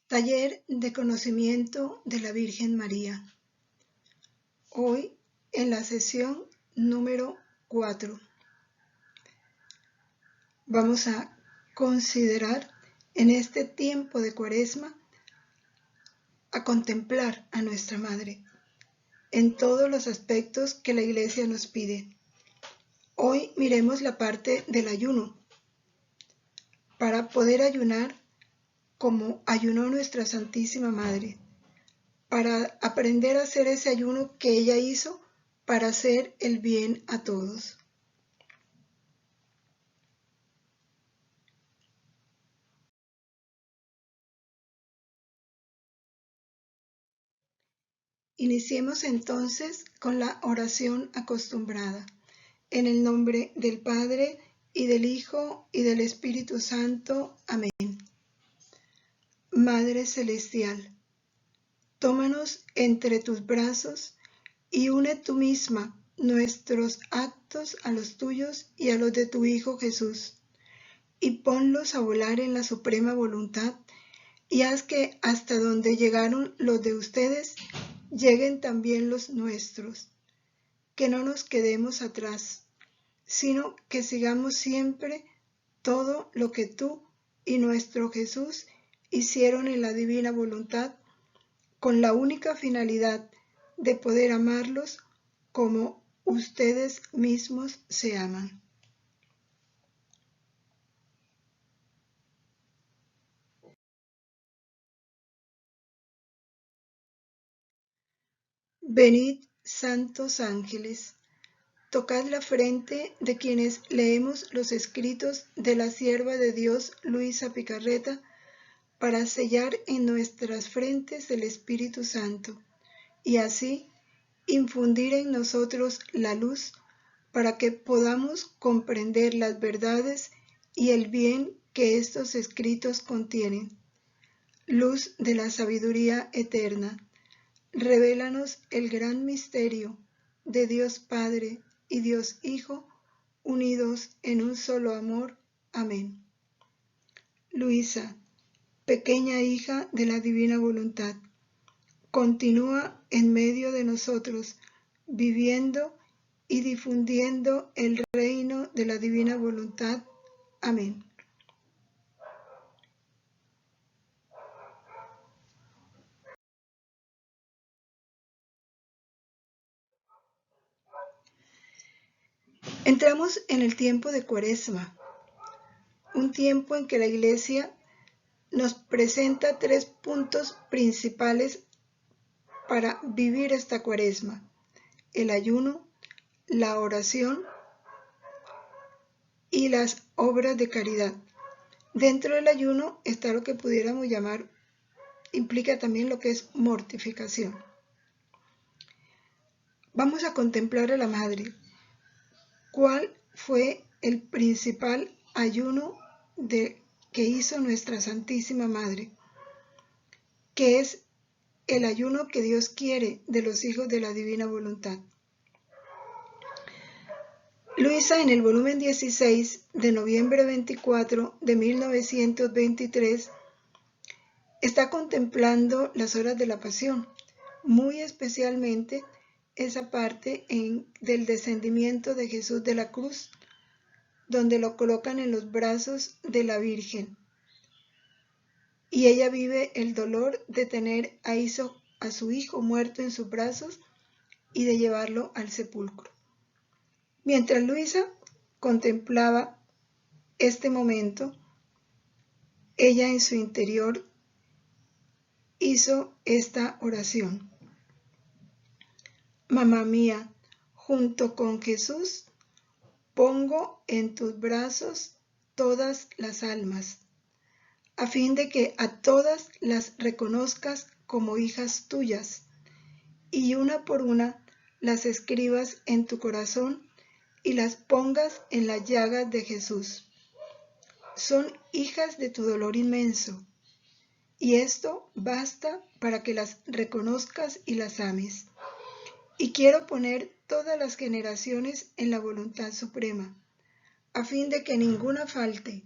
Taller de conocimiento de la Virgen María. Hoy en la sesión número 4 vamos a considerar en este tiempo de Cuaresma a contemplar a nuestra Madre en todos los aspectos que la Iglesia nos pide. Hoy miremos la parte del ayuno para poder ayunar como ayunó nuestra Santísima Madre, para aprender a hacer ese ayuno que ella hizo para hacer el bien a todos. Iniciemos entonces con la oración acostumbrada. En el nombre del Padre, y del Hijo, y del Espíritu Santo. Amén. Madre Celestial, tómanos entre tus brazos y une tú misma nuestros actos a los tuyos y a los de tu Hijo Jesús, y ponlos a volar en la suprema voluntad, y haz que hasta donde llegaron los de ustedes, lleguen también los nuestros. Que no nos quedemos atrás, sino que sigamos siempre todo lo que tú y nuestro Jesús hicieron en la divina voluntad, con la única finalidad de poder amarlos como ustedes mismos se aman. Venid, santos ángeles, tocad la frente de quienes leemos los escritos de la sierva de Dios Luisa Picarreta, para sellar en nuestras frentes el Espíritu Santo, y así infundir en nosotros la luz para que podamos comprender las verdades y el bien que estos escritos contienen. Luz de la sabiduría eterna, revélanos el gran misterio de Dios Padre y Dios Hijo, unidos en un solo amor. Amén. Luisa, pequeña hija de la divina voluntad, continúa en medio de nosotros, viviendo y difundiendo el reino de la divina voluntad. Amén. Entramos en el tiempo de Cuaresma, un tiempo en que la Iglesia nos presenta 3 puntos principales para vivir esta Cuaresma: el ayuno, la oración y las obras de caridad. Dentro del ayuno está lo que pudiéramos llamar, implica también lo que es mortificación. Vamos a contemplar a la Madre. ¿Cuál fue el principal ayuno que hizo nuestra Santísima Madre? Que es el ayuno que Dios quiere de los hijos de la divina voluntad. Luisa, en el volumen 16 de noviembre 24 de 1923, está contemplando las horas de la Pasión, muy especialmente esa parte del descendimiento de Jesús de la cruz, donde lo colocan en los brazos de la Virgen. Y ella vive el dolor de tener a su hijo muerto en sus brazos y de llevarlo al sepulcro. Mientras Luisa contemplaba este momento, ella en su interior hizo esta oración: Mamá mía, junto con Jesús, pongo en tus brazos todas las almas, a fin de que a todas las reconozcas como hijas tuyas, y una por una las escribas en tu corazón y las pongas en las llagas de Jesús. Son hijas de tu dolor inmenso, y esto basta para que las reconozcas y las ames. Y quiero poner todas las generaciones en la voluntad suprema, a fin de que ninguna falte,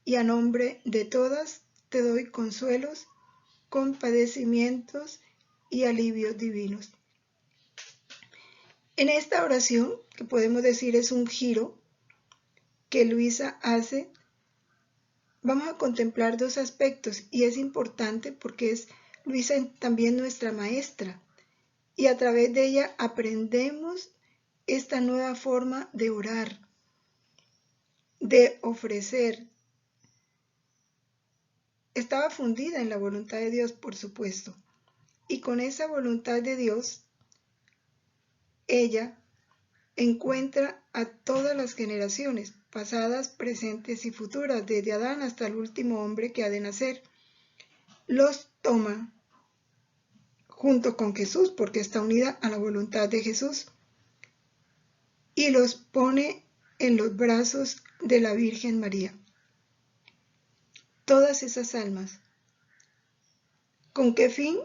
y a nombre de todas te doy consuelos, compadecimientos y alivios divinos. En esta oración, que podemos decir es un giro que Luisa hace, vamos a contemplar dos aspectos, y es importante porque es Luisa también nuestra maestra, y a través de ella aprendemos esta nueva forma de orar, de ofrecer. Estaba fundida en la voluntad de Dios, por supuesto, y con esa voluntad de Dios, ella encuentra a todas las generaciones, pasadas, presentes y futuras, desde Adán hasta el último hombre que ha de nacer. Los toma junto con Jesús, porque está unida a la voluntad de Jesús, y los pone en los brazos de la Virgen María. Todas esas almas. ¿Con qué fin?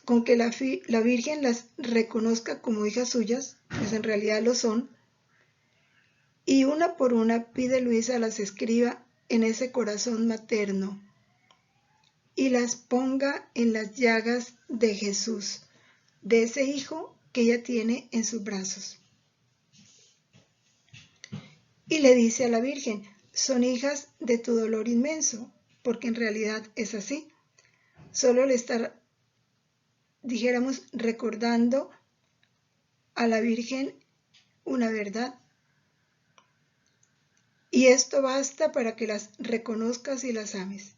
Con que la Virgen las reconozca como hijas suyas, pues en realidad lo son, y una por una pide Luisa las escriba en ese corazón materno y las ponga en las llagas de Jesús, de ese hijo que ella tiene en sus brazos. Y le dice a la Virgen, son hijas de tu dolor inmenso, porque en realidad es así. Solo le está, dijéramos, recordando a la Virgen una verdad. Y esto basta para que las reconozcas y las ames.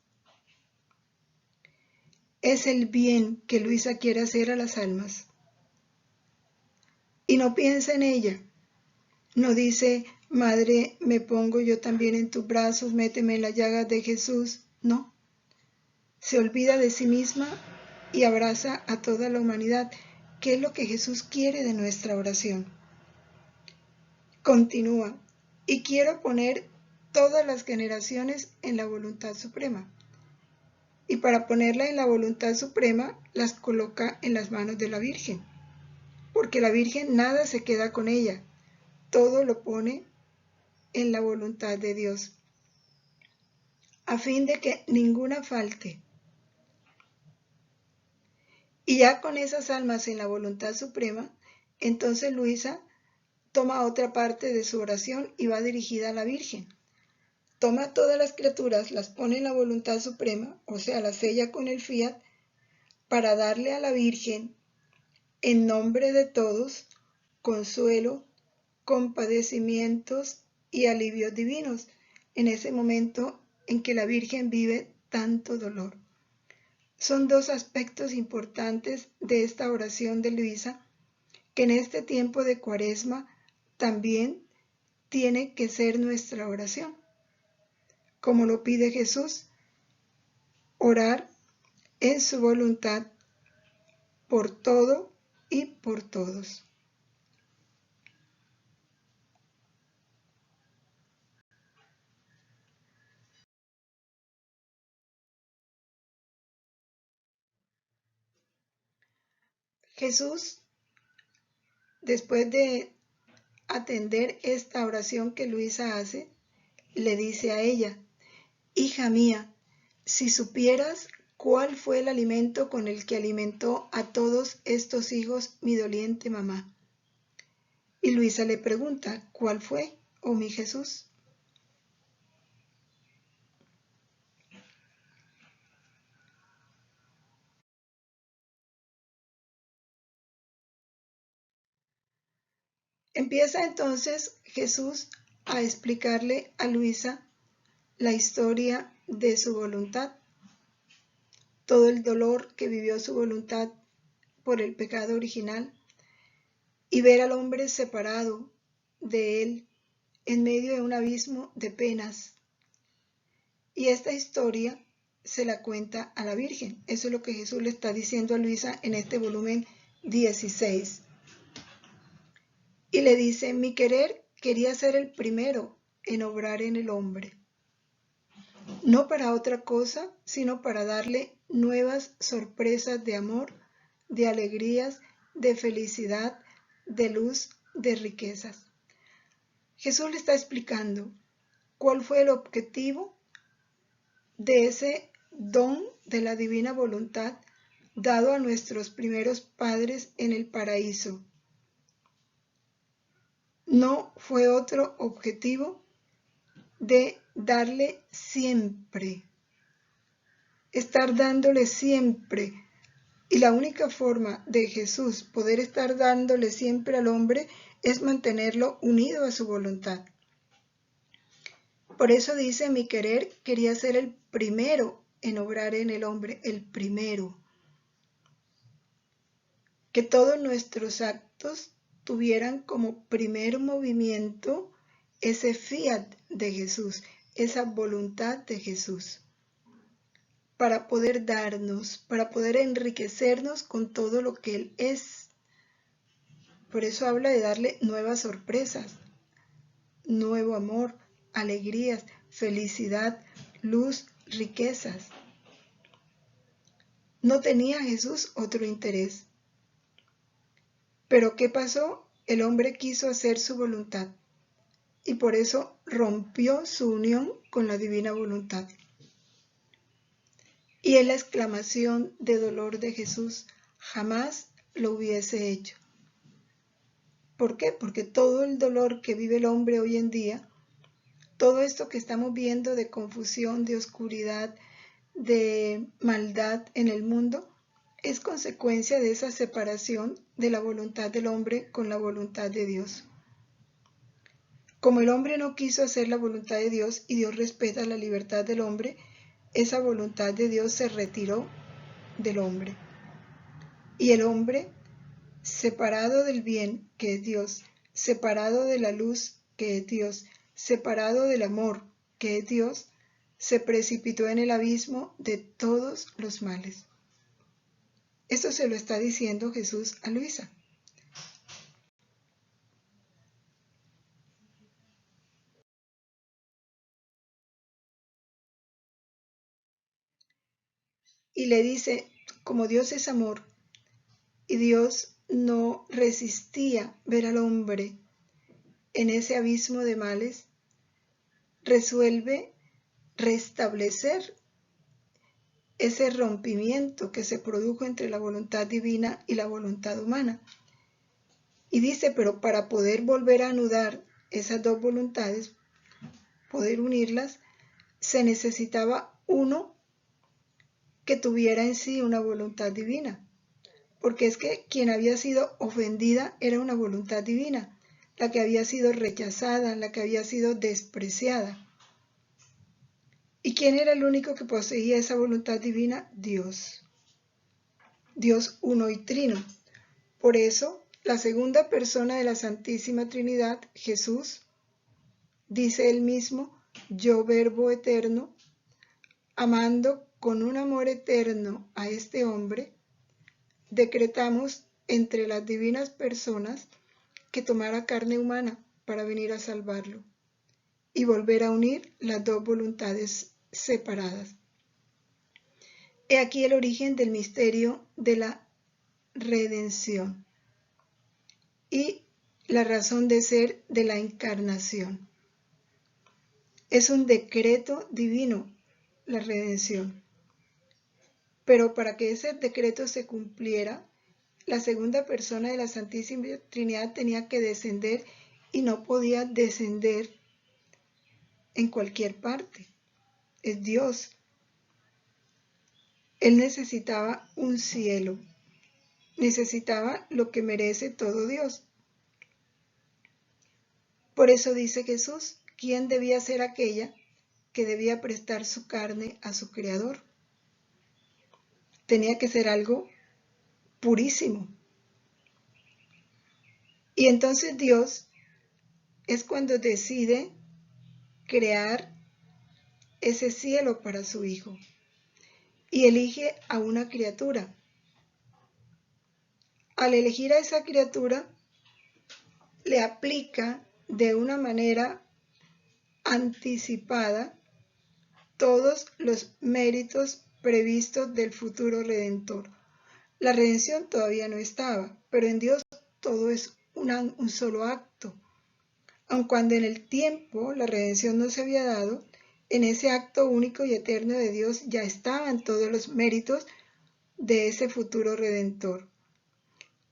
Es el bien que Luisa quiere hacer a las almas. Y no piensa en ella. No dice, Madre, me pongo yo también en tus brazos, méteme en las llagas de Jesús. No. Se olvida de sí misma y abraza a toda la humanidad, que es lo que Jesús quiere de nuestra oración. Continúa. Y quiero poner todas las generaciones en la voluntad suprema. Y para ponerla en la voluntad suprema, las coloca en las manos de la Virgen. Porque la Virgen nada se queda con ella. Todo lo pone en la voluntad de Dios. A fin de que ninguna falte. Y ya con esas almas en la voluntad suprema, entonces Luisa toma otra parte de su oración y va dirigida a la Virgen. Toma todas las criaturas, las pone en la voluntad suprema, o sea, las sella con el fiat, para darle a la Virgen, en nombre de todos, consuelo, compadecimientos y alivios divinos, en ese momento en que la Virgen vive tanto dolor. Son dos aspectos importantes de esta oración de Luisa, que en este tiempo de Cuaresma también tiene que ser nuestra oración. Como lo pide Jesús, orar en su voluntad por todo y por todos. Jesús, después de atender esta oración que Luisa hace, le dice a ella, hija mía, si supieras cuál fue el alimento con el que alimentó a todos estos hijos mi doliente mamá. Y Luisa le pregunta, ¿cuál fue, oh mi Jesús? Empieza entonces Jesús a explicarle a Luisa la historia de su voluntad, todo el dolor que vivió su voluntad por el pecado original y ver al hombre separado de él en medio de un abismo de penas. Y esta historia se la cuenta a la Virgen. Eso es lo que Jesús le está diciendo a Luisa en este volumen 16. Y le dice, mi querer quería ser el primero en obrar en el hombre. No para otra cosa, sino para darle nuevas sorpresas de amor, de alegrías, de felicidad, de luz, de riquezas. Jesús le está explicando cuál fue el objetivo de ese don de la divina voluntad dado a nuestros primeros padres en el paraíso. No fue otro objetivo de darle siempre, estar dándole siempre. Y la única forma de Jesús poder estar dándole siempre al hombre es mantenerlo unido a su voluntad. Por eso dice, mi querer quería ser el primero en obrar en el hombre, el primero. Que todos nuestros actos tuvieran como primer movimiento ese fiat de Jesús, esa voluntad de Jesús, para poder darnos, para poder enriquecernos con todo lo que Él es. Por eso habla de darle nuevas sorpresas, nuevo amor, alegrías, felicidad, luz, riquezas. No tenía Jesús otro interés. Pero ¿qué pasó? El hombre quiso hacer su voluntad y por eso rompió su unión con la divina voluntad. Y es la exclamación de dolor de Jesús, jamás lo hubiese hecho. ¿Por qué? Porque todo el dolor que vive el hombre hoy en día, todo esto que estamos viendo de confusión, de oscuridad, de maldad en el mundo, es consecuencia de esa separación de la voluntad del hombre con la voluntad de Dios. Como el hombre no quiso hacer la voluntad de Dios y Dios respeta la libertad del hombre, esa voluntad de Dios se retiró del hombre. Y el hombre, separado del bien, que es Dios, separado de la luz, que es Dios, separado del amor, que es Dios, se precipitó en el abismo de todos los males. Esto se lo está diciendo Jesús a Luisa. Y le dice, como Dios es amor, y Dios no resistía ver al hombre en ese abismo de males, resuelve restablecer ese rompimiento que se produjo entre la voluntad divina y la voluntad humana. Y dice, pero para poder volver a anudar esas dos voluntades, poder unirlas, se necesitaba uno que tuviera en sí una voluntad divina. Porque es que quien había sido ofendida era una voluntad divina, la que había sido rechazada, la que había sido despreciada. ¿Y quién era el único que poseía esa voluntad divina? Dios. Dios uno y trino. Por eso, la segunda persona de la Santísima Trinidad, Jesús, dice él mismo, yo Verbo eterno, amando con un amor eterno a este hombre, decretamos entre las divinas personas que tomara carne humana para venir a salvarlo y volver a unir las dos voluntades separadas. He aquí el origen del misterio de la redención y la razón de ser de la encarnación. Es un decreto divino la redención. Pero para que ese decreto se cumpliera, la segunda persona de la Santísima Trinidad tenía que descender y no podía descender en cualquier parte. Es Dios. Él necesitaba un cielo. Necesitaba lo que merece todo Dios. Por eso dice Jesús, ¿quién debía ser aquella que debía prestar su carne a su Creador? Tenía que ser algo purísimo. Y entonces Dios es cuando decide crear ese cielo para su Hijo y elige a una criatura. Al elegir a esa criatura, le aplica de una manera anticipada todos los méritos previstos del futuro Redentor. La redención todavía no estaba, pero en Dios todo es un solo acto. Aun cuando en el tiempo la redención no se había dado, en ese acto único y eterno de Dios ya estaban todos los méritos de ese futuro redentor.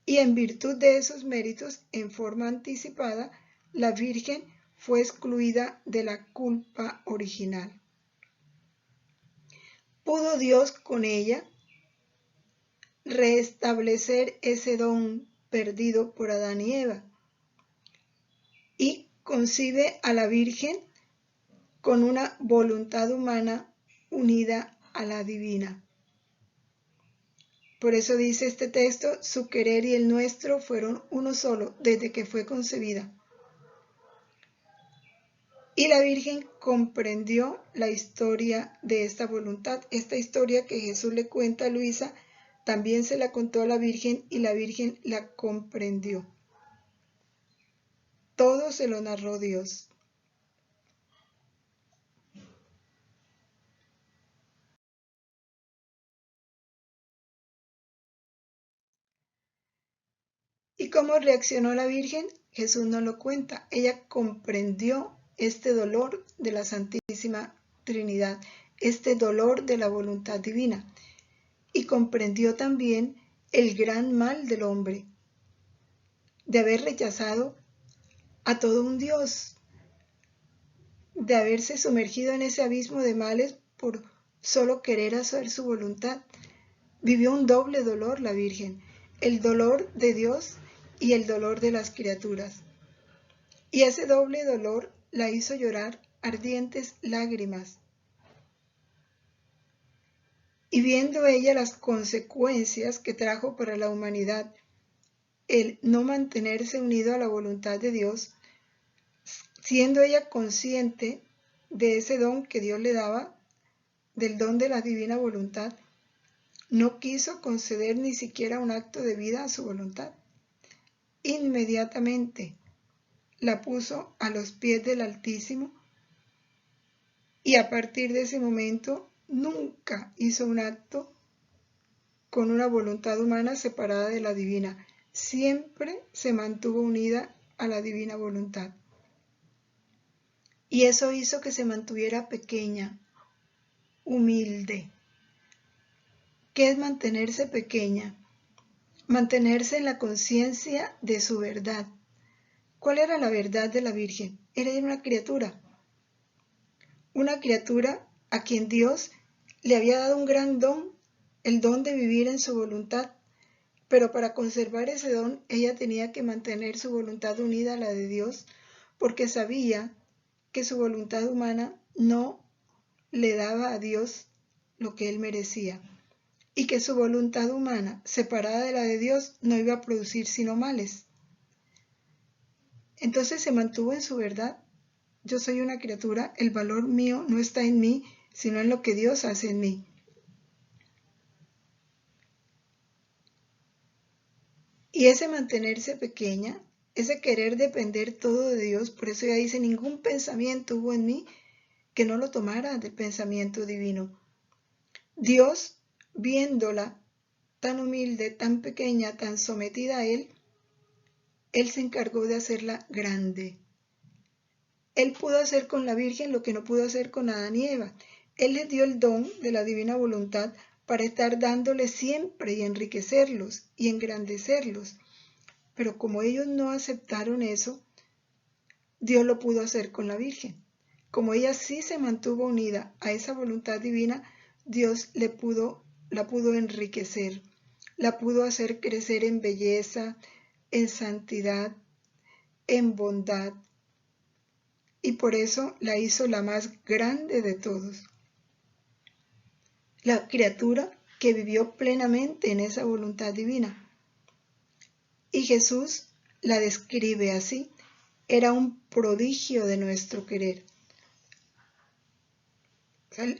Y en virtud de esos méritos, en forma anticipada, la Virgen fue excluida de la culpa original. ¿Pudo Dios con ella restablecer ese don perdido por Adán y Eva? Y concibe a la Virgen con una voluntad humana unida a la divina. Por eso dice este texto, su querer y el nuestro fueron uno solo desde que fue concebida. Y la Virgen comprendió la historia de esta voluntad. Esta historia que Jesús le cuenta a Luisa, también se la contó a la Virgen y la Virgen la comprendió. Todo se lo narró Dios. ¿Y cómo reaccionó la Virgen? Jesús no lo cuenta. Ella comprendió este dolor de la Santísima Trinidad, este dolor de la voluntad divina. Y comprendió también el gran mal del hombre, de haber rechazado a todo un Dios, de haberse sumergido en ese abismo de males por solo querer hacer su voluntad. Vivió un doble dolor la Virgen, el dolor de Dios y el dolor de las criaturas. Y ese doble dolor la hizo llorar ardientes lágrimas. Y viendo ella las consecuencias que trajo para la humanidad el no mantenerse unido a la voluntad de Dios, siendo ella consciente de ese don que Dios le daba, del don de la divina voluntad, no quiso conceder ni siquiera un acto de vida a su voluntad. Inmediatamente la puso a los pies del Altísimo y a partir de ese momento nunca hizo un acto con una voluntad humana separada de la divina. Siempre se mantuvo unida a la divina voluntad. Y eso hizo que se mantuviera pequeña, humilde. ¿Qué es mantenerse pequeña? Mantenerse en la conciencia de su verdad. ¿Cuál era la verdad de la Virgen? Era una criatura a quien Dios le había dado un gran don, el don de vivir en su voluntad, pero para conservar ese don ella tenía que mantener su voluntad unida a la de Dios, porque sabía que su voluntad humana no le daba a Dios lo que él merecía, y que su voluntad humana, separada de la de Dios, no iba a producir sino males. Entonces se mantuvo en su verdad. Yo soy una criatura, el valor mío no está en mí, sino en lo que Dios hace en mí. Y ese mantenerse pequeña, ese querer depender todo de Dios, por eso ella dice, ningún pensamiento hubo en mí que no lo tomara del pensamiento divino. Dios, viéndola tan humilde, tan pequeña, tan sometida a Él se encargó de hacerla grande. Él pudo hacer con la Virgen lo que no pudo hacer con Adán y Eva. Él les dio el don de la divina voluntad para estar dándoles siempre y enriquecerlos y engrandecerlos. Pero como ellos no aceptaron eso, Dios lo pudo hacer con la Virgen. Como ella sí se mantuvo unida a esa voluntad divina, Dios la pudo enriquecer, la pudo hacer crecer en belleza, en santidad, en bondad, y por eso la hizo la más grande de todos. La criatura que vivió plenamente en esa voluntad divina. Y Jesús la describe así: era un prodigio de nuestro querer.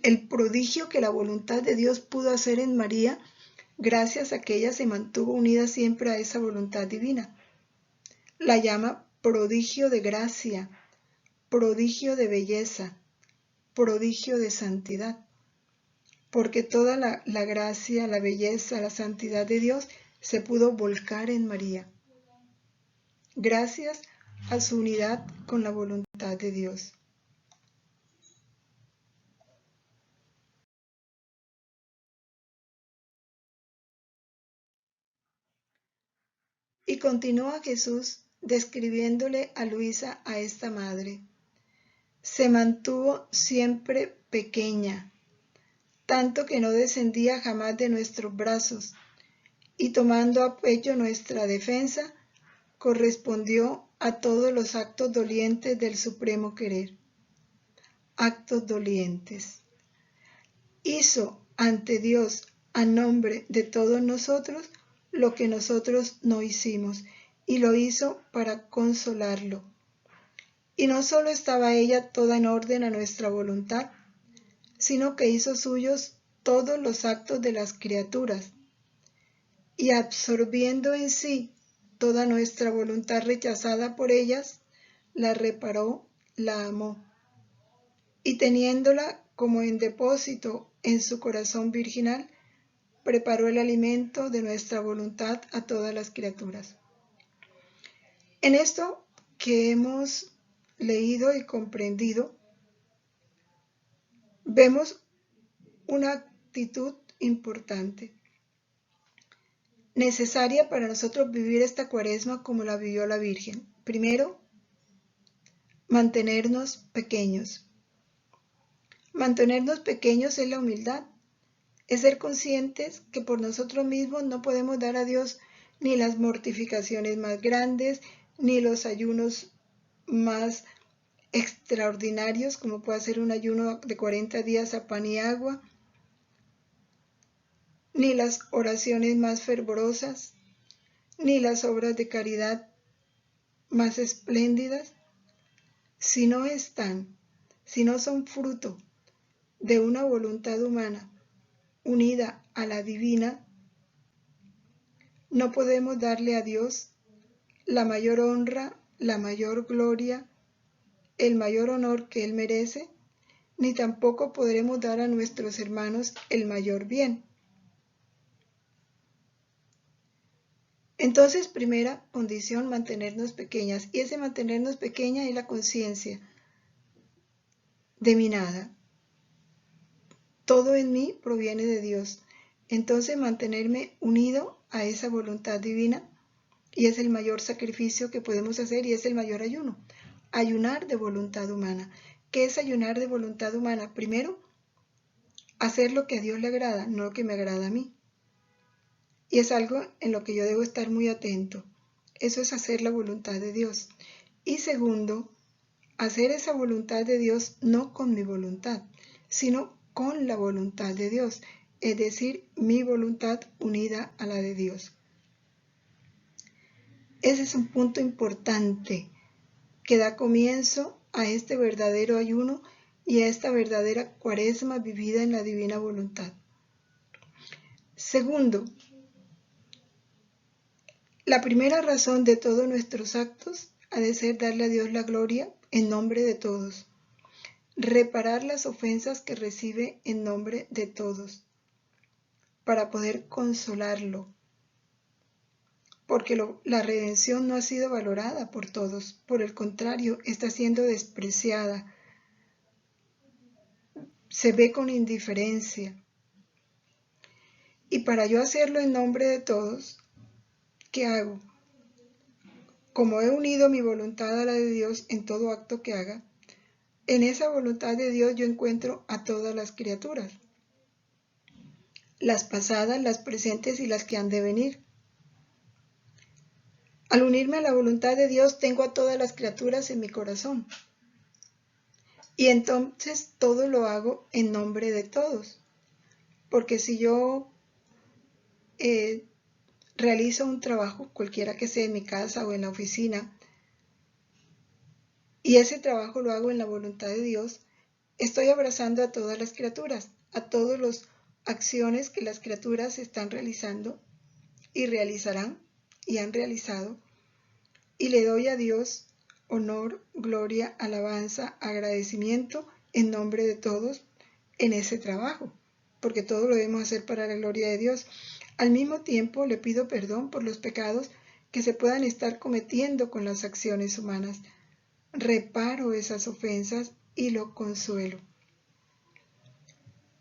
El prodigio que la voluntad de Dios pudo hacer en María, gracias a que ella se mantuvo unida siempre a esa voluntad divina. La llama prodigio de gracia, prodigio de belleza, prodigio de santidad, porque toda la gracia, la belleza, la santidad de Dios se pudo volcar en María, gracias a su unidad con la voluntad de Dios. continúa Jesús describiéndole a Luisa, a esta madre. Se mantuvo siempre pequeña, tanto que no descendía jamás de nuestros brazos, y tomando a pecho nuestra defensa, correspondió a todos los actos dolientes del supremo querer. Actos dolientes. Hizo ante Dios, a nombre de todos nosotros, lo que nosotros no hicimos, y lo hizo para consolarlo. Y no solo estaba ella toda en orden a nuestra voluntad, sino que hizo suyos todos los actos de las criaturas, y absorbiendo en sí toda nuestra voluntad rechazada por ellas, la reparó, la amó, y teniéndola como en depósito en su corazón virginal, preparó el alimento de nuestra voluntad a todas las criaturas. En esto que hemos leído y comprendido, vemos una actitud importante, necesaria para nosotros vivir esta Cuaresma como la vivió la Virgen. Primero, mantenernos pequeños. Mantenernos pequeños es la humildad, es ser conscientes que por nosotros mismos no podemos dar a Dios ni las mortificaciones más grandes, ni los ayunos más extraordinarios, como puede ser un ayuno de 40 días a pan y agua, ni las oraciones más fervorosas, ni las obras de caridad más espléndidas, si no son fruto de una voluntad humana unida a la divina, no podemos darle a Dios la mayor honra, la mayor gloria, el mayor honor que Él merece, ni tampoco podremos dar a nuestros hermanos el mayor bien. Entonces, primera condición, mantenernos pequeñas. Y ese mantenernos pequeña es la conciencia de mi nada. Todo en mí proviene de Dios. Entonces, mantenerme unido a esa voluntad divina, y es el mayor sacrificio que podemos hacer, y es el mayor ayuno. Ayunar de voluntad humana. ¿Qué es ayunar de voluntad humana? Primero, hacer lo que a Dios le agrada, no lo que me agrada a mí. Y es algo en lo que yo debo estar muy atento. Eso es hacer la voluntad de Dios. Y segundo, hacer esa voluntad de Dios no con mi voluntad, sino con la voluntad de Dios. Es decir, mi voluntad unida a la de Dios. Ese es un punto importante que da comienzo a este verdadero ayuno y a esta verdadera Cuaresma vivida en la divina voluntad. Segundo, la primera razón de todos nuestros actos ha de ser darle a Dios la gloria en nombre de todos, reparar las ofensas que recibe en nombre de todos, para poder consolarlo, porque la redención no ha sido valorada por todos, por el contrario, está siendo despreciada, se ve con indiferencia. Y para yo hacerlo en nombre de todos, ¿qué hago? Como he unido mi voluntad a la de Dios en todo acto que haga, en esa voluntad de Dios yo encuentro a todas las criaturas, las pasadas, las presentes y las que han de venir. Al unirme a la voluntad de Dios tengo a todas las criaturas en mi corazón. Y entonces todo lo hago en nombre de todos. Porque si yo realizo un trabajo, cualquiera que sea en mi casa o en la oficina, y ese trabajo lo hago en la voluntad de Dios, estoy abrazando a todas las criaturas, a todas las acciones que las criaturas están realizando y realizarán y han realizado, y le doy a Dios honor, gloria, alabanza, agradecimiento en nombre de todos en ese trabajo, porque todo lo debemos hacer para la gloria de Dios. Al mismo tiempo le pido perdón por los pecados que se puedan estar cometiendo con las acciones humanas. Reparo esas ofensas y lo consuelo.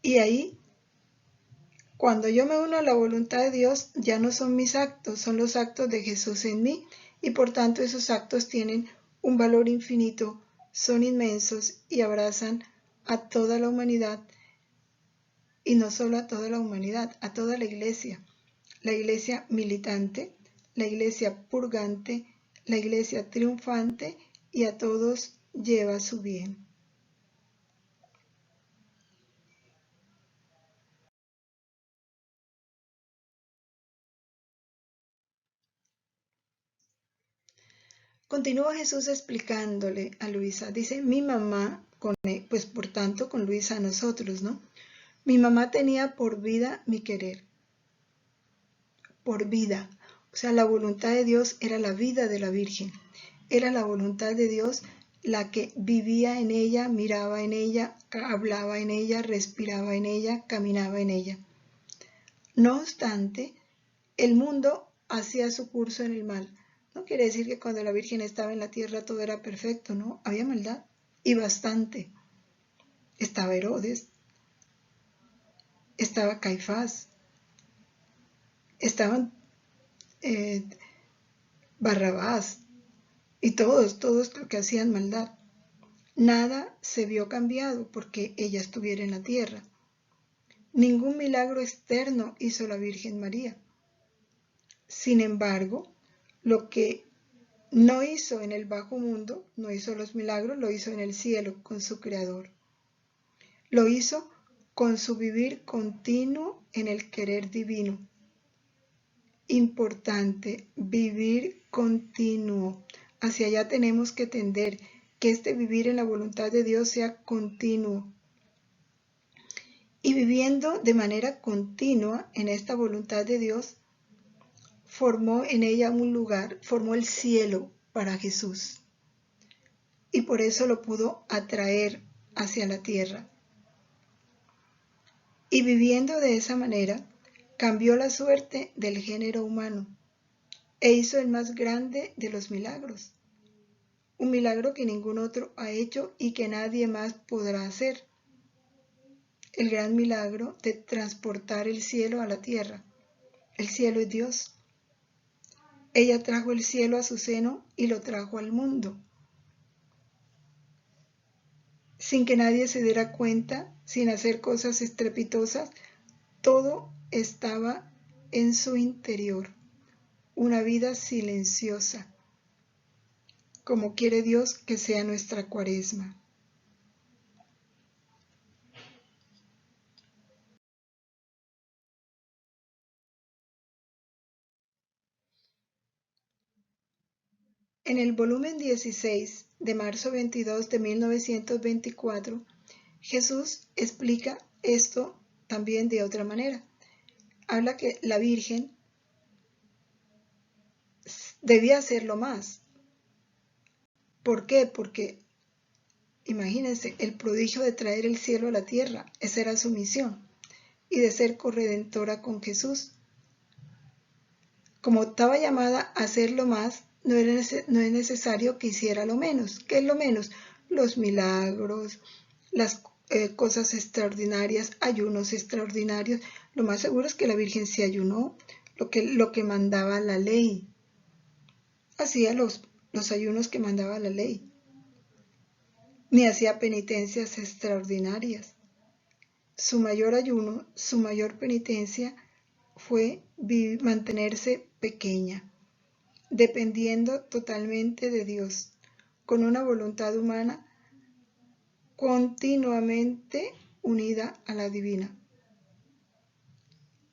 Y ahí Cuando yo me uno a la voluntad de Dios, ya no son mis actos, son los actos de Jesús en mí, y por tanto esos actos tienen un valor infinito, son inmensos y abrazan a toda la humanidad, y no solo a toda la humanidad, a toda la iglesia militante, la iglesia purgante, la iglesia triunfante, y a todos lleva su bien. Continúa Jesús explicándole a Luisa, dice, mi mamá, pues por tanto con Luisa a nosotros, ¿no? Mi mamá tenía por vida mi querer, por vida. O sea, la voluntad de Dios era la vida de la Virgen, era la voluntad de Dios la que vivía en ella, miraba en ella, hablaba en ella, respiraba en ella, caminaba en ella. No obstante, el mundo hacía su curso en el mal. No quiere decir que cuando la Virgen estaba en la tierra todo era perfecto, ¿no? Había maldad, y bastante. Estaba Herodes, estaba Caifás, estaban Barrabás, y todos los que hacían maldad. Nada se vio cambiado porque ella estuviera en la tierra. Ningún milagro externo hizo la Virgen María. Sin embargo, lo que no hizo en el bajo mundo, no hizo los milagros, lo hizo en el cielo con su Creador. Lo hizo con su vivir continuo en el querer divino. Importante, vivir continuo. Hacia allá tenemos que tender, que este vivir en la voluntad de Dios sea continuo. Y viviendo de manera continua en esta voluntad de Dios, formó en ella un lugar, formó el cielo para Jesús. Y por eso lo pudo atraer hacia la tierra. Y viviendo de esa manera, cambió la suerte del género humano e hizo el más grande de los milagros. Un milagro que ningún otro ha hecho y que nadie más podrá hacer. El gran milagro de transportar el cielo a la tierra. El cielo es Dios. Ella trajo el cielo a su seno y lo trajo al mundo. Sin que nadie se diera cuenta, sin hacer cosas estrepitosas, todo estaba en su interior. Una vida silenciosa, como quiere Dios que sea nuestra Cuaresma. En el volumen 16 de marzo 22 de 1924, Jesús explica esto también de otra manera. Habla que la Virgen debía hacerlo más. ¿Por qué? Porque, imagínense, el prodigio de traer el cielo a la tierra, esa era su misión, y de ser corredentora con Jesús. Como estaba llamada a hacerlo más, no es necesario que hiciera lo menos. ¿Qué es lo menos? Los milagros, las cosas extraordinarias, ayunos extraordinarios. Lo más seguro es que la Virgen se ayunó, lo que mandaba la ley. Hacía los ayunos que mandaba la ley. Ni hacía penitencias extraordinarias. Su mayor ayuno, su mayor penitencia fue mantenerse pequeña, dependiendo totalmente de Dios, con una voluntad humana continuamente unida a la divina.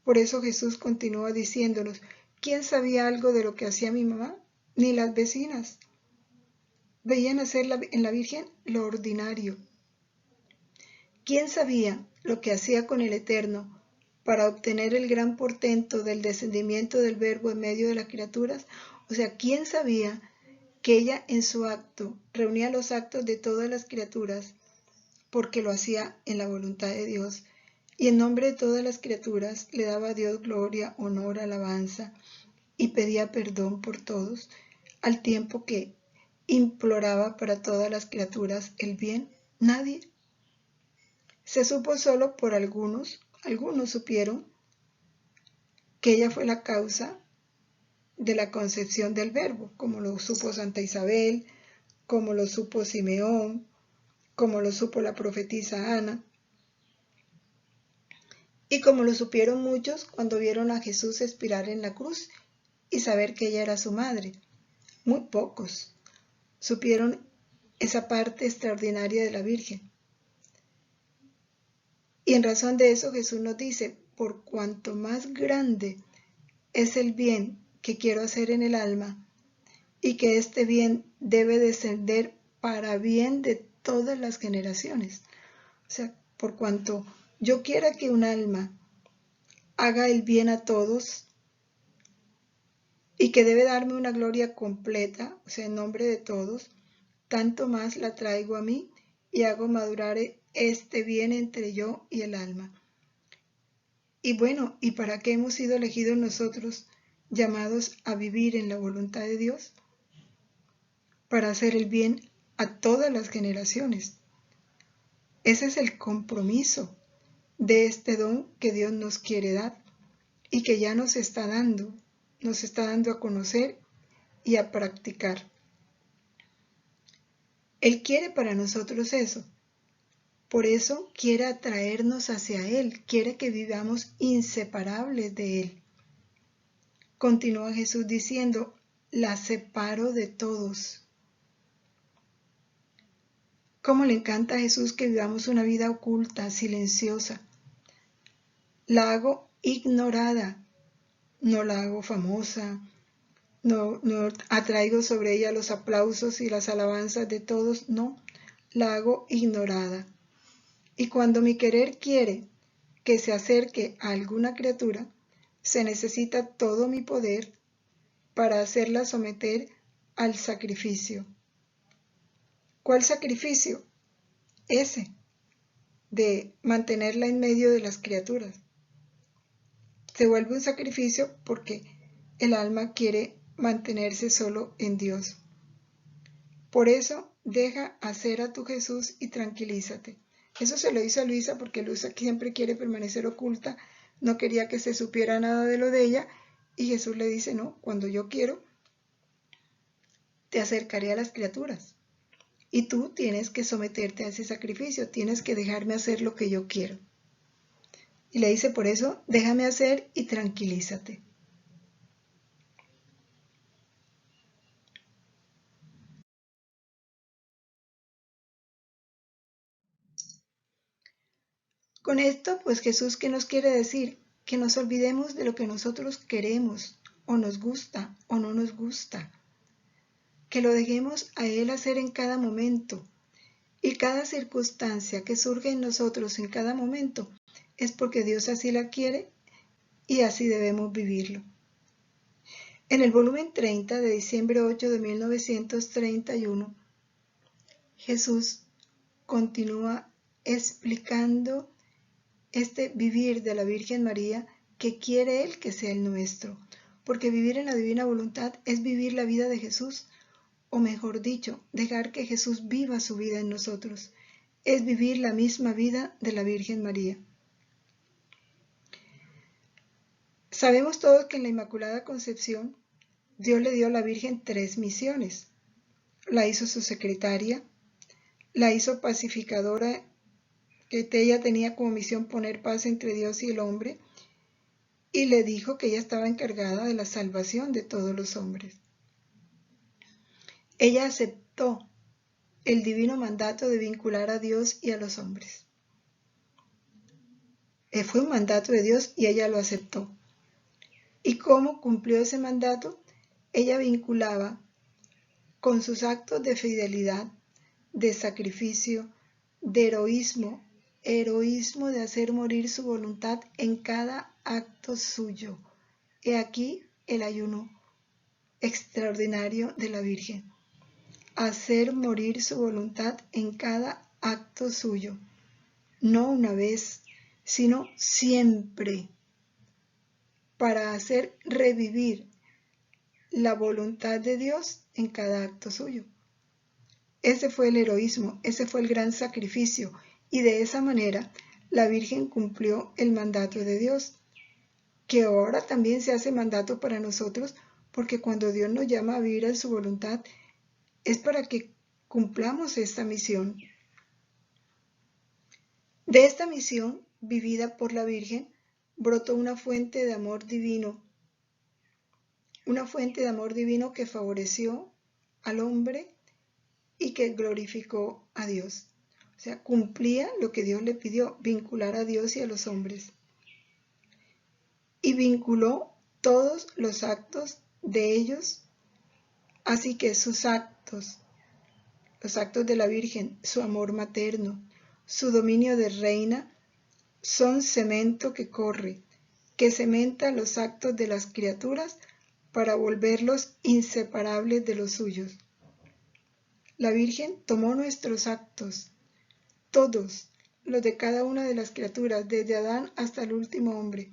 Por eso Jesús continúa diciéndonos, ¿quién sabía algo de lo que hacía mi mamá? Ni las vecinas. Veían hacer en la Virgen lo ordinario. ¿Quién sabía lo que hacía con el Eterno para obtener el gran portento del descendimiento del Verbo en medio de las criaturas? O sea, ¿quién sabía que ella en su acto reunía los actos de todas las criaturas porque lo hacía en la voluntad de Dios? Y en nombre de todas las criaturas le daba a Dios gloria, honor, alabanza y pedía perdón por todos, al tiempo que imploraba para todas las criaturas el bien. Nadie. Se supo solo por algunos supieron que ella fue la causa de la concepción del Verbo, como lo supo Santa Isabel, como lo supo Simeón, como lo supo la profetisa Ana, y como lo supieron muchos cuando vieron a Jesús expirar en la cruz y saber que ella era su madre. Muy pocos supieron esa parte extraordinaria de la Virgen. Y en razón de eso Jesús nos dice, por cuanto más grande es el bien que quiero hacer en el alma, y que este bien debe descender para bien de todas las generaciones. O sea, por cuanto yo quiera que un alma haga el bien a todos y que debe darme una gloria completa, o sea, en nombre de todos, tanto más la traigo a mí y hago madurar este bien entre yo y el alma. Y bueno, ¿y para qué hemos sido elegidos nosotros, llamados a vivir en la voluntad de Dios? Para hacer el bien a todas las generaciones. Ese es el compromiso de este don que Dios nos quiere dar y que ya nos está dando a conocer y a practicar. Él quiere para nosotros eso. Por eso quiere atraernos hacia Él, quiere que vivamos inseparables de Él. Continúa Jesús diciendo, la separo de todos. Cómo le encanta a Jesús que vivamos una vida oculta, silenciosa. La hago ignorada, no la hago famosa, no atraigo sobre ella los aplausos y las alabanzas de todos, no, la hago ignorada. Y cuando mi querer quiere que se acerque a alguna criatura, se necesita todo mi poder para hacerla someter al sacrificio. ¿Cuál sacrificio? Ese, de mantenerla en medio de las criaturas. Se vuelve un sacrificio porque el alma quiere mantenerse solo en Dios. Por eso, deja hacer a tu Jesús y tranquilízate. Eso se lo hizo a Luisa porque Luisa siempre quiere permanecer oculta, no quería que se supiera nada de lo de ella, y Jesús le dice, no, cuando yo quiero, te acercaré a las criaturas. Y tú tienes que someterte a ese sacrificio, tienes que dejarme hacer lo que yo quiero. Y le dice, por eso, déjame hacer y tranquilízate. Con esto, pues Jesús, ¿qué nos quiere decir? Que nos olvidemos de lo que nosotros queremos, o nos gusta, o no nos gusta. Que lo dejemos a Él hacer en cada momento. Y cada circunstancia que surge en nosotros en cada momento es porque Dios así la quiere y así debemos vivirlo. En el volumen 30 de diciembre 8 de 1931, Jesús continúa explicando este vivir de la Virgen María que quiere Él que sea el nuestro, porque vivir en la divina voluntad es vivir la vida de Jesús, o mejor dicho, dejar que Jesús viva su vida en nosotros, es vivir la misma vida de la Virgen María. Sabemos todos que en la Inmaculada Concepción Dios le dio a la Virgen 3 misiones. La hizo su secretaria, la hizo pacificadora, que ella tenía como misión poner paz entre Dios y el hombre, y le dijo que ella estaba encargada de la salvación de todos los hombres. Ella aceptó el divino mandato de vincular a Dios y a los hombres. Fue un mandato de Dios y ella lo aceptó. ¿Y cómo cumplió ese mandato? Ella vinculaba con sus actos de fidelidad, de sacrificio, de heroísmo de hacer morir su voluntad en cada acto suyo. He aquí el ayuno extraordinario de la Virgen. Hacer morir su voluntad en cada acto suyo. No una vez, sino siempre, para hacer revivir la voluntad de Dios en cada acto suyo. Ese fue el heroísmo, ese fue el gran sacrificio, y de esa manera la Virgen cumplió el mandato de Dios. que ahora también se hace mandato para nosotros, porque cuando Dios nos llama a vivir en su voluntad, es para que cumplamos esta misión. De esta misión, vivida por la Virgen, brotó una fuente de amor divino que favoreció al hombre y que glorificó a Dios. O sea, cumplía lo que Dios le pidió, vincular a Dios y a los hombres. Y vinculó todos los actos de ellos, así que sus actos, los actos de la Virgen, su amor materno, su dominio de reina, son cemento que corre, que cementa los actos de las criaturas para volverlos inseparables de los suyos. La Virgen tomó nuestros actos, todos los de cada una de las criaturas, desde Adán hasta el último hombre.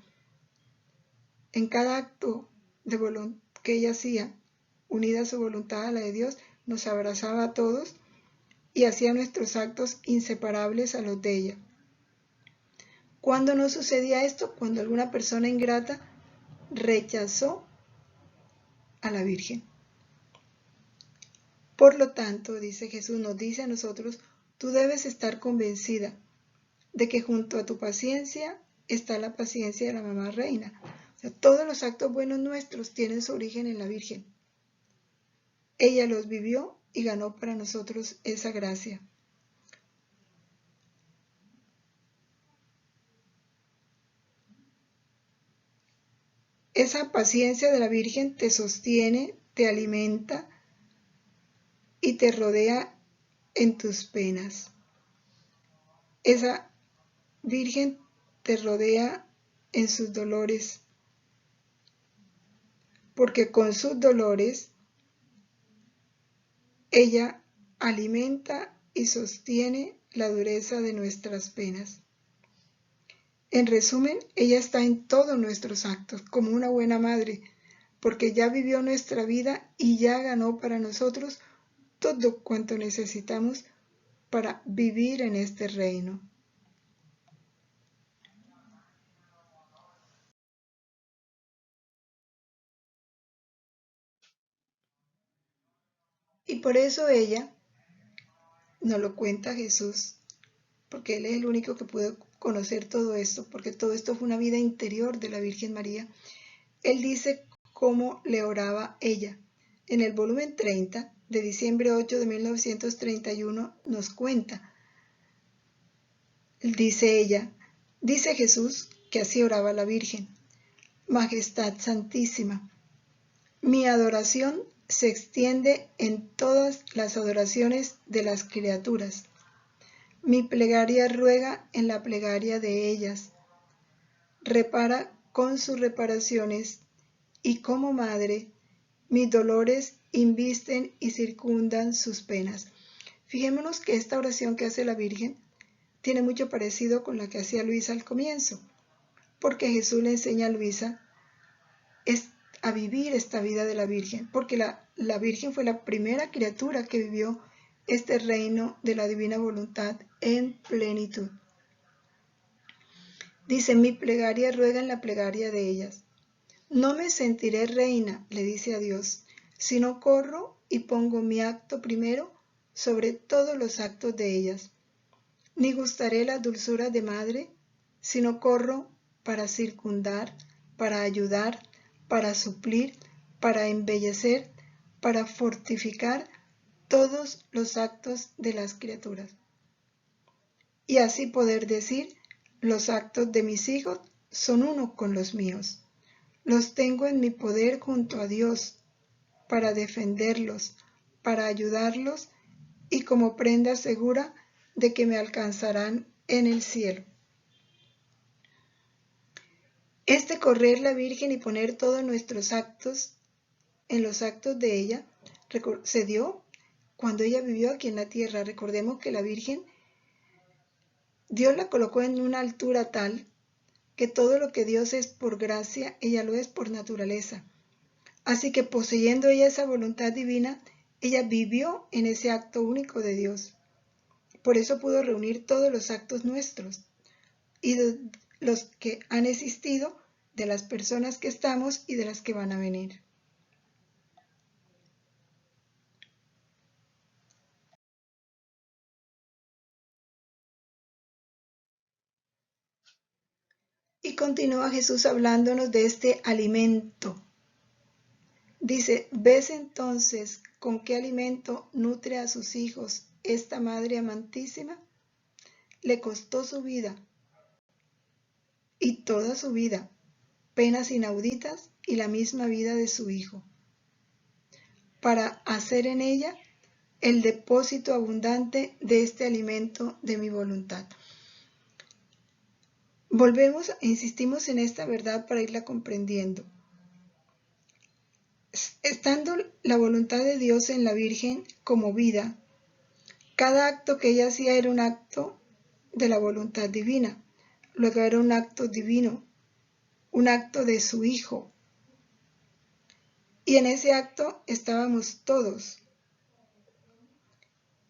En cada acto que ella hacía, unida a su voluntad a la de Dios, nos abrazaba a todos y hacía nuestros actos inseparables a los de ella. ¿Cuándo no sucedía esto? Cuando alguna persona ingrata rechazó a la Virgen. Por lo tanto, dice Jesús, nos dice a nosotros, tú debes estar convencida de que junto a tu paciencia está la paciencia de la mamá reina. O sea, todos los actos buenos nuestros tienen su origen en la Virgen. Ella los vivió y ganó para nosotros esa gracia. Esa paciencia de la Virgen te sostiene, te alimenta y te rodea en tus penas. Esa Virgen te rodea en sus dolores, porque con sus dolores ella alimenta y sostiene la dureza de nuestras penas. En resumen, ella está en todos nuestros actos, como una buena madre, porque ya vivió nuestra vida y ya ganó para nosotros todo cuanto necesitamos para vivir en este reino. Y por eso ella nos lo cuenta Jesús, porque Él es el único que puede conocer todo esto, porque todo esto fue una vida interior de la Virgen María. Él dice cómo le oraba ella. En el volumen 30, de diciembre 8 de 1931, nos cuenta. Dice ella, dice Jesús que así oraba la Virgen. Majestad Santísima, mi adoración se extiende en todas las adoraciones de las criaturas. Mi plegaria ruega en la plegaria de ellas. Repara con sus reparaciones y como madre, mis dolores invisten y circundan sus penas. Fijémonos que esta oración que hace la Virgen tiene mucho parecido con la que hacía Luisa al comienzo, porque Jesús le enseña a Luisa a vivir esta vida de la Virgen, porque la Virgen fue la primera criatura que vivió este reino de la divina voluntad en plenitud. Dice, mi plegaria ruega en la plegaria de ellas. No me sentiré reina, le dice a Dios, si no corro y pongo mi acto primero sobre todos los actos de ellas. Ni gustaré las dulzuras de madre, si no corro para circundar, para ayudar, para suplir, para embellecer, para fortificar todos los actos de las criaturas. Y así poder decir, los actos de mis hijos son uno con los míos. Los tengo en mi poder junto a Dios, para defenderlos, para ayudarlos y como prenda segura de que me alcanzarán en el cielo. Este correr la Virgen y poner todos nuestros actos en los actos de ella se dio cuando ella vivió aquí en la tierra. Recordemos que la Virgen, Dios la colocó en una altura tal que todo lo que Dios es por gracia, ella lo es por naturaleza. Así que poseyendo ella esa voluntad divina, ella vivió en ese acto único de Dios. Por eso pudo reunir todos los actos nuestros y los que han existido de las personas que estamos y de las que van a venir. Y continúa Jesús hablándonos de este alimento. Dice, ¿ves entonces con qué alimento nutre a sus hijos esta madre amantísima? Le costó su vida y toda su vida, penas inauditas y la misma vida de su hijo, para hacer en ella el depósito abundante de este alimento de mi voluntad. Volvemos e insistimos en esta verdad para irla comprendiendo. Estando la voluntad de Dios en la Virgen como vida, cada acto que ella hacía era un acto de la voluntad divina, luego era un acto divino, un acto de su Hijo. Y en ese acto estábamos todos.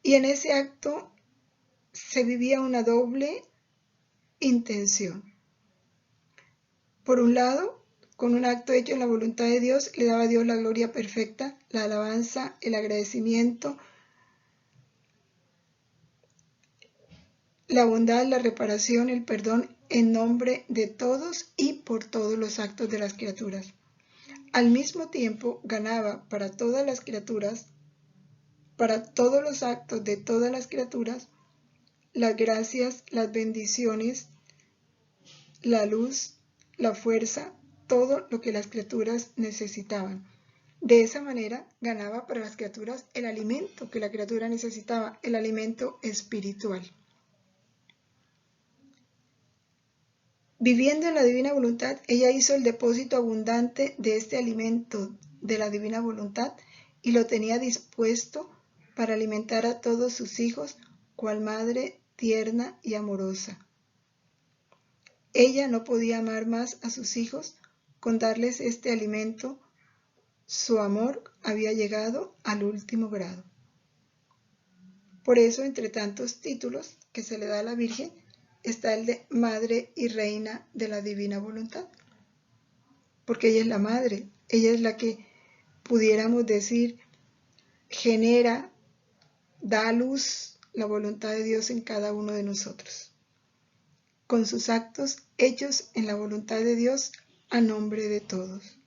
Y en ese acto se vivía una doble intención. Por un lado, con un acto hecho en la voluntad de Dios, le daba a Dios la gloria perfecta, la alabanza, el agradecimiento, la bondad, la reparación, el perdón en nombre de todos y por todos los actos de las criaturas. Al mismo tiempo ganaba para todas las criaturas, para todos los actos de todas las criaturas, las gracias, las bendiciones, la luz, la fuerza, todo lo que las criaturas necesitaban. De esa manera ganaba para las criaturas el alimento que la criatura necesitaba, el alimento espiritual. Viviendo en la divina voluntad, ella hizo el depósito abundante de este alimento de la divina voluntad y lo tenía dispuesto para alimentar a todos sus hijos, cual madre tierna y amorosa. Ella no podía amar más a sus hijos con darles este alimento. Su amor había llegado al último grado. Por eso, entre tantos títulos que se le da a la Virgen, está el de Madre y Reina de la Divina Voluntad. Porque ella es la Madre, ella es la que, pudiéramos decir, genera, da a luz la voluntad de Dios en cada uno de nosotros, con sus actos hechos en la voluntad de Dios a nombre de todos.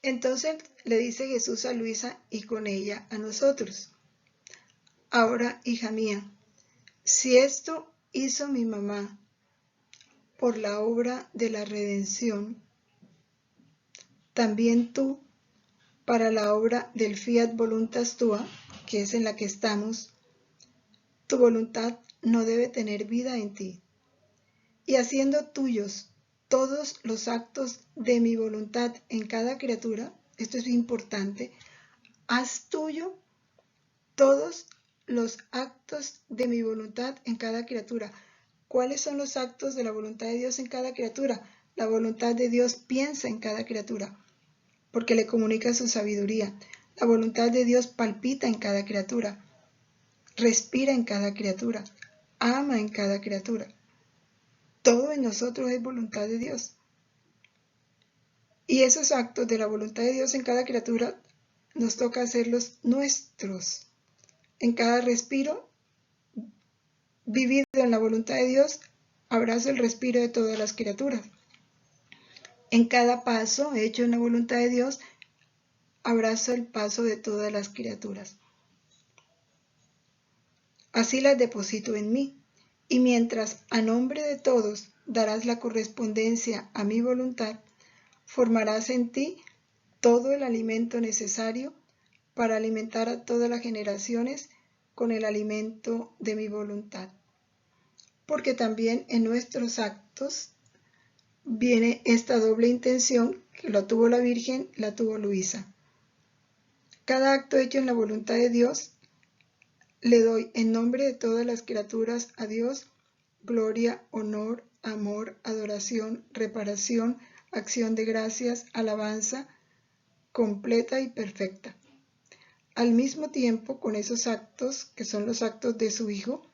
Entonces le dice Jesús a Luisa y con ella a nosotros: ahora, hija mía, si esto hizo mi mamá por la obra de la redención, también tú, para la obra del fiat voluntas tua, que es en la que estamos, tu voluntad no debe tener vida en ti. Y haciendo tuyos todos los actos de mi voluntad en cada criatura, esto es importante, haz tuyo todos los actos de mi voluntad en cada criatura. ¿Cuáles son los actos de la voluntad de Dios en cada criatura? La voluntad de Dios piensa en cada criatura, porque le comunica su sabiduría. La voluntad de Dios palpita en cada criatura, respira en cada criatura, ama en cada criatura. Todo en nosotros es voluntad de Dios. Y esos actos de la voluntad de Dios en cada criatura nos toca hacerlos nuestros. En cada respiro, vivido en la voluntad de Dios, abrazo el respiro de todas las criaturas. En cada paso hecho en la voluntad de Dios, abrazo el paso de todas las criaturas. Así las deposito en mí, y mientras a nombre de todos darás la correspondencia a mi voluntad, formarás en ti todo el alimento necesario para alimentar a todas las generaciones con el alimento de mi voluntad. Porque también en nuestros actos viene esta doble intención, que la tuvo la Virgen, la tuvo Luisa. Cada acto hecho en la voluntad de Dios, le doy en nombre de todas las criaturas a Dios gloria, honor, amor, adoración, reparación, acción de gracias, alabanza, completa y perfecta. Al mismo tiempo, con esos actos, que son los actos de su Hijo,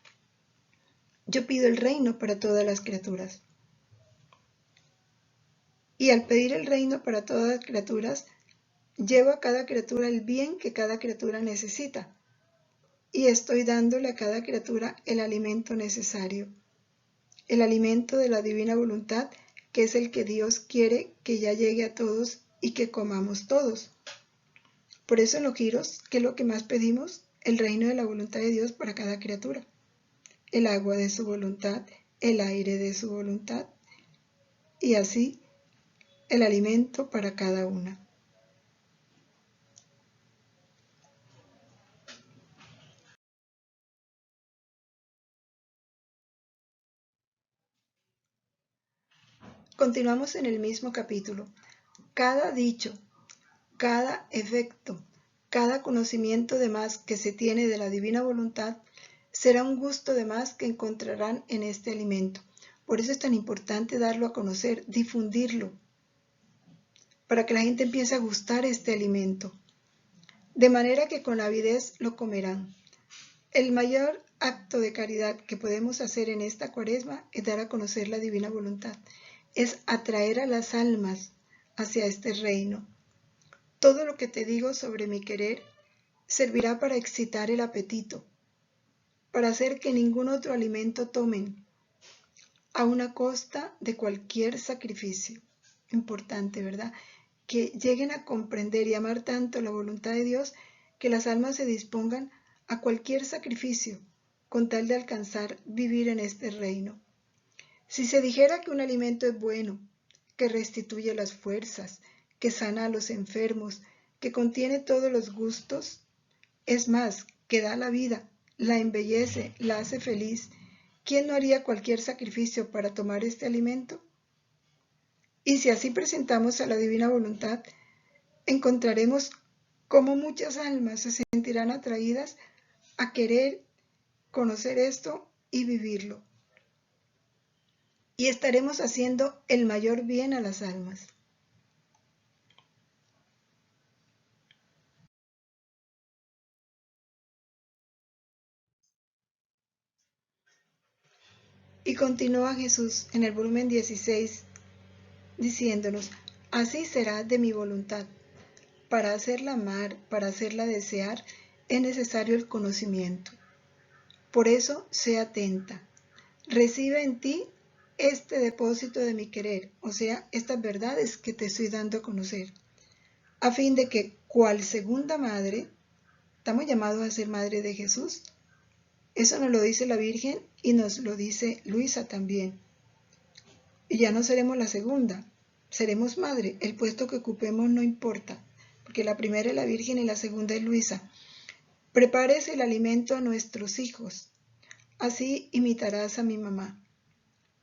yo pido el reino para todas las criaturas. Y al pedir el reino para todas las criaturas, llevo a cada criatura el bien que cada criatura necesita. Y estoy dándole a cada criatura el alimento necesario, el alimento de la divina voluntad, que es el que Dios quiere que ya llegue a todos y que comamos todos. Por eso en los giros, ¿qué es lo que más pedimos? El reino de la voluntad de Dios para cada criatura. El agua de su voluntad, el aire de su voluntad, y así el alimento para cada una. Continuamos en el mismo capítulo. Cada dicho, cada efecto, cada conocimiento de más que se tiene de la divina voluntad será un gusto de más que encontrarán en este alimento. Por eso es tan importante darlo a conocer, difundirlo, para que la gente empiece a gustar este alimento, de manera que con avidez lo comerán. El mayor acto de caridad que podemos hacer en esta Cuaresma es dar a conocer la divina voluntad, es atraer a las almas hacia este reino. Todo lo que te digo sobre mi querer servirá para excitar el apetito, para hacer que ningún otro alimento tomen, a una costa de cualquier sacrificio. Importante, ¿verdad? Que lleguen a comprender y amar tanto la voluntad de Dios que las almas se dispongan a cualquier sacrificio con tal de alcanzar vivir en este reino. Si se dijera que un alimento es bueno, que restituye las fuerzas, que sana a los enfermos, que contiene todos los gustos, es más, que da la vida, la embellece, la hace feliz, ¿quién no haría cualquier sacrificio para tomar este alimento? Y si así presentamos a la divina voluntad, encontraremos cómo muchas almas se sentirán atraídas a querer conocer esto y vivirlo. Y estaremos haciendo el mayor bien a las almas. Y continúa Jesús en el volumen 16 diciéndonos, así será de mi voluntad. Para hacerla amar, para hacerla desear, es necesario el conocimiento. Por eso, sé atenta. Recibe en ti este depósito de mi querer, o sea, estas verdades que te estoy dando a conocer, a fin de que, cual segunda madre, estamos llamados a ser madre de Jesús. Eso nos lo dice la Virgen y nos lo dice Luisa también. Y ya no seremos la segunda, seremos madre. El puesto que ocupemos no importa, porque la primera es la Virgen y la segunda es Luisa. Prepares el alimento a nuestros hijos, así imitarás a mi mamá.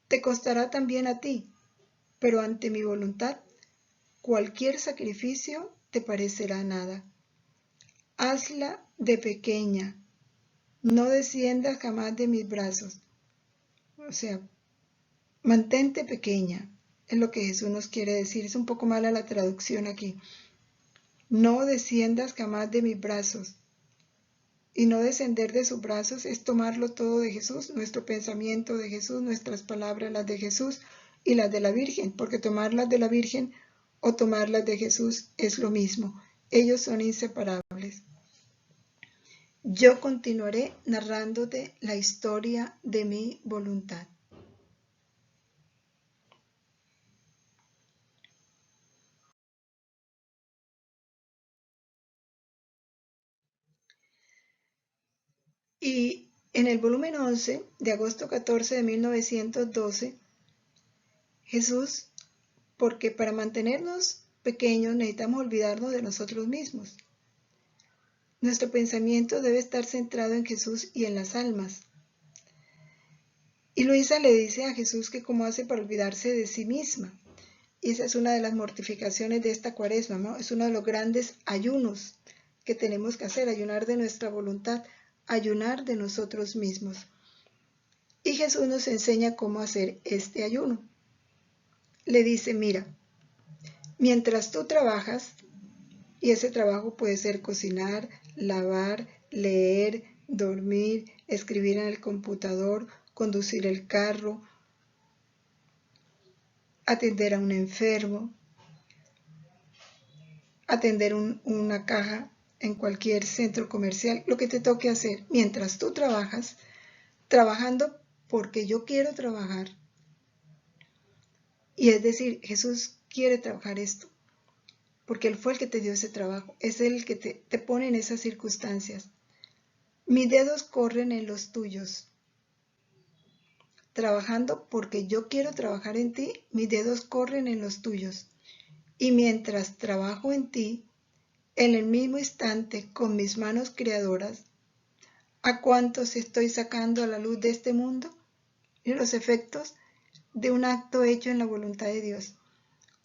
Te costará también a ti, pero ante mi voluntad, cualquier sacrificio te parecerá nada. Hazla de pequeña, no desciendas jamás de mis brazos. O sea, mantente pequeña, es lo que Jesús nos quiere decir. Es un poco mala la traducción aquí. No desciendas jamás de mis brazos. Y no descender de sus brazos es tomarlo todo de Jesús, nuestro pensamiento de Jesús, nuestras palabras, las de Jesús y las de la Virgen, porque tomarlas de la Virgen o tomarlas de Jesús es lo mismo. Ellos son inseparables. Yo continuaré narrándote la historia de mi voluntad. Y en el volumen 11 de agosto 14 de 1912, Jesús, porque para mantenernos pequeños necesitamos olvidarnos de nosotros mismos. Nuestro pensamiento debe estar centrado en Jesús y en las almas. Y Luisa le dice a Jesús que cómo hace para olvidarse de sí misma. Y esa es una de las mortificaciones de esta Cuaresma, ¿no? Es uno de los grandes ayunos que tenemos que hacer, ayunar de nuestra voluntad, ayunar de nosotros mismos. Y Jesús nos enseña cómo hacer este ayuno. Le dice, mira, mientras tú trabajas, Y ese trabajo puede ser cocinar, lavar, leer, dormir, escribir en el computador, conducir el carro, atender a un enfermo, atender una caja en cualquier centro comercial, lo que te toque hacer mientras tú trabajas, trabajando porque yo quiero trabajar. Y es decir, Jesús quiere trabajar esto, porque Él fue el que te dio ese trabajo, es Él el que te pone en esas circunstancias. Mis dedos corren en los tuyos, trabajando porque yo quiero trabajar en ti, mis dedos corren en los tuyos. Y mientras trabajo en ti, en el mismo instante, con mis manos creadoras, ¿a cuántos estoy sacando a la luz de este mundo? Y los efectos de un acto hecho en la voluntad de Dios.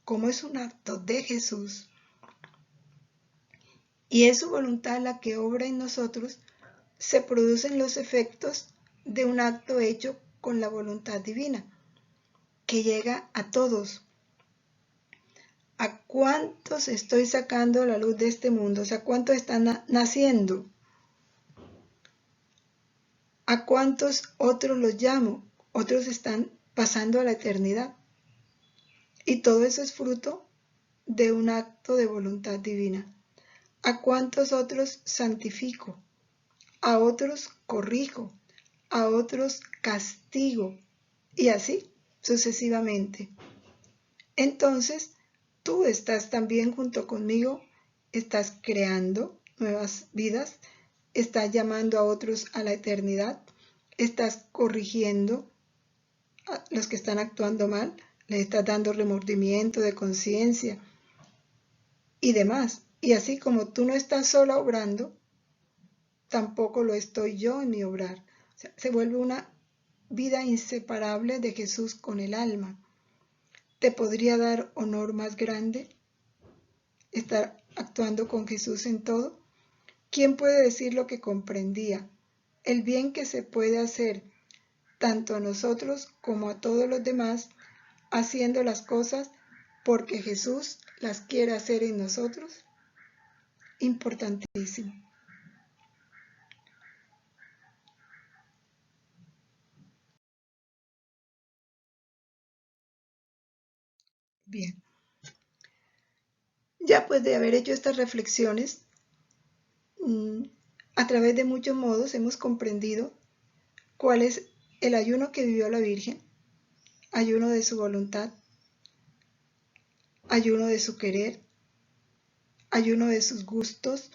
Como es un acto de Jesús, y es su voluntad la que obra en nosotros, se producen los efectos de un acto hecho con la voluntad divina, que llega a todos. ¿A cuántos estoy sacando a la luz de este mundo? O sea, ¿cuántos están naciendo? ¿A cuántos otros los llamo? Otros están pasando a la eternidad. Y todo eso es fruto de un acto de voluntad divina. ¿A cuántos otros santifico? A otros corrijo, a otros castigo, y así sucesivamente. Entonces, tú estás también junto conmigo, estás creando nuevas vidas, estás llamando a otros a la eternidad, estás corrigiendo a los que están actuando mal, les estás dando remordimiento de conciencia y demás. Y así como tú no estás sola obrando, tampoco lo estoy yo en mi obrar. O sea, se vuelve una vida inseparable de Jesús con el alma. ¿Te podría dar honor más grande estar actuando con Jesús en todo? ¿Quién puede decir lo que comprendía? El bien que se puede hacer tanto a nosotros como a todos los demás, haciendo las cosas porque Jesús las quiere hacer en nosotros. Importantísimo. Bien. Ya pues de haber hecho estas reflexiones, a través de muchos modos hemos comprendido cuál es el ayuno que vivió la Virgen, ayuno de su voluntad, ayuno de su querer, ayuno de sus gustos,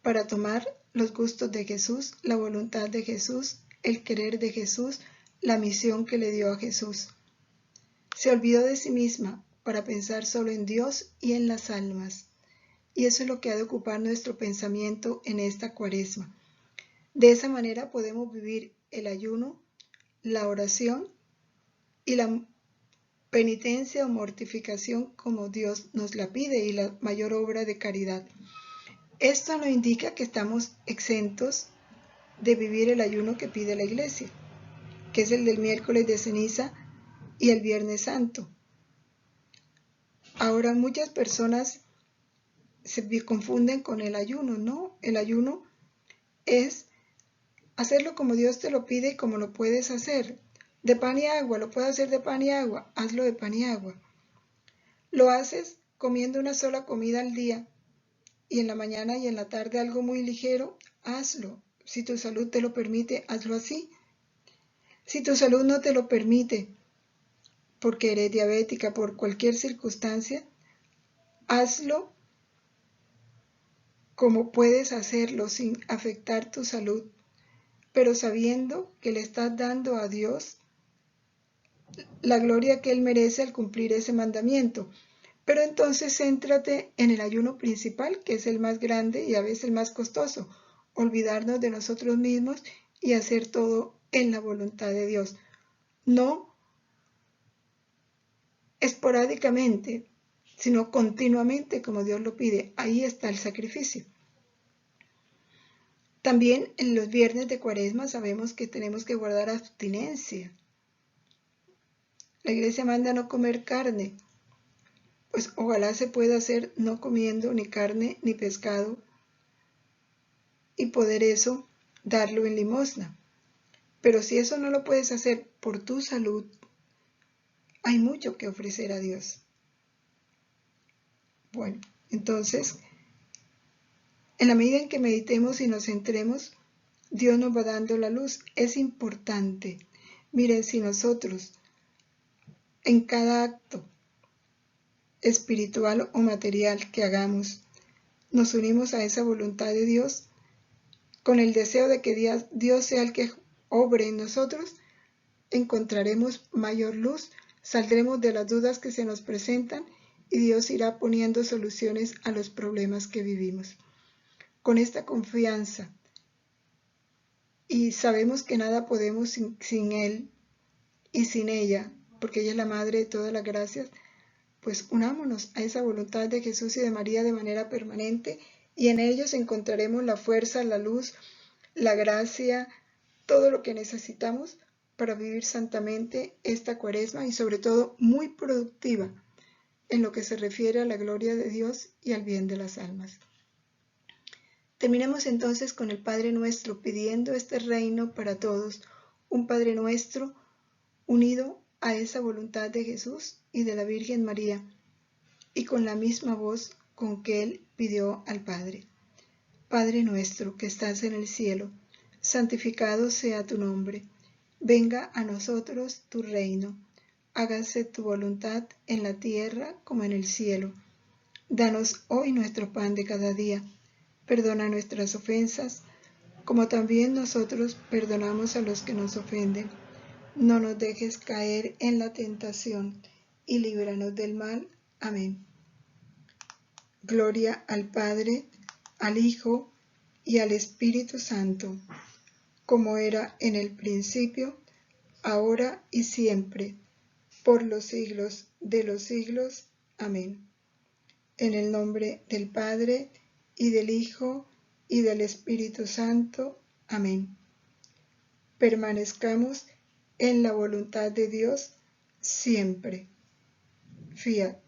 para tomar los gustos de Jesús, la voluntad de Jesús, el querer de Jesús, la misión que le dio a Jesús. Se olvidó de sí misma para pensar solo en Dios y en las almas. Y eso es lo que ha de ocupar nuestro pensamiento en esta Cuaresma. De esa manera podemos vivir el ayuno, la oración y la penitencia o mortificación como Dios nos la pide, y la mayor obra de caridad. Esto no indica que estamos exentos de vivir el ayuno que pide la Iglesia, que es el del miércoles de ceniza y el viernes santo. Ahora muchas personas se confunden con el ayuno, ¿no? El ayuno es hacerlo como Dios te lo pide y como lo puedes hacer. De pan y agua, lo puedes hacer de pan y agua, hazlo de pan y agua. Lo haces comiendo una sola comida al día y en la mañana y en la tarde algo muy ligero, hazlo. Si tu salud te lo permite, hazlo así. Si tu salud no te lo permite, porque eres diabética, por cualquier circunstancia, hazlo como puedes hacerlo sin afectar tu salud, pero sabiendo que le estás dando a Dios la gloria que Él merece al cumplir ese mandamiento. Pero entonces céntrate en el ayuno principal, que es el más grande y a veces el más costoso, olvidarnos de nosotros mismos y hacer todo en la voluntad de Dios. No esporádicamente, sino continuamente como Dios lo pide. Ahí está el sacrificio. También en los viernes de Cuaresma sabemos que tenemos que guardar abstinencia. La Iglesia manda no comer carne. pues ojalá se pueda hacer no comiendo ni carne ni pescado y poder eso darlo en limosna. Pero si eso no lo puedes hacer por tu salud, hay mucho que ofrecer a Dios. Bueno, entonces, en la medida en que meditemos y nos centremos, Dios nos va dando la luz. Es importante. Miren, si nosotros en cada acto espiritual o material que hagamos, nos unimos a esa voluntad de Dios, con el deseo de que Dios sea el que obre en nosotros, encontraremos mayor luz, saldremos de las dudas que se nos presentan y Dios irá poniendo soluciones a los problemas que vivimos. Con esta confianza, y sabemos que nada podemos sin Él y sin ella, porque ella es la madre de todas las gracias, pues unámonos a esa voluntad de Jesús y de María de manera permanente y en ellos encontraremos la fuerza, la luz, la gracia, todo lo que necesitamos para vivir santamente esta Cuaresma y sobre todo muy productiva en lo que se refiere a la gloria de Dios y al bien de las almas. Terminemos entonces con el Padre Nuestro pidiendo este reino para todos, un Padre Nuestro unido a esa voluntad de Jesús y de la Virgen María y con la misma voz con que Él pidió al Padre. Padre nuestro que estás en el cielo, santificado sea tu nombre. Venga a nosotros tu reino. Hágase tu voluntad en la tierra como en el cielo. Danos hoy nuestro pan de cada día. Perdona nuestras ofensas, como también nosotros perdonamos a los que nos ofenden. No nos dejes caer en la tentación y líbranos del mal. Amén. Gloria al Padre, al Hijo y al Espíritu Santo, como era en el principio, ahora y siempre, por los siglos de los siglos. Amén. En el nombre del Padre, y del Hijo, y del Espíritu Santo. Amén. Permanezcamos en la voluntad de Dios siempre. Fiat.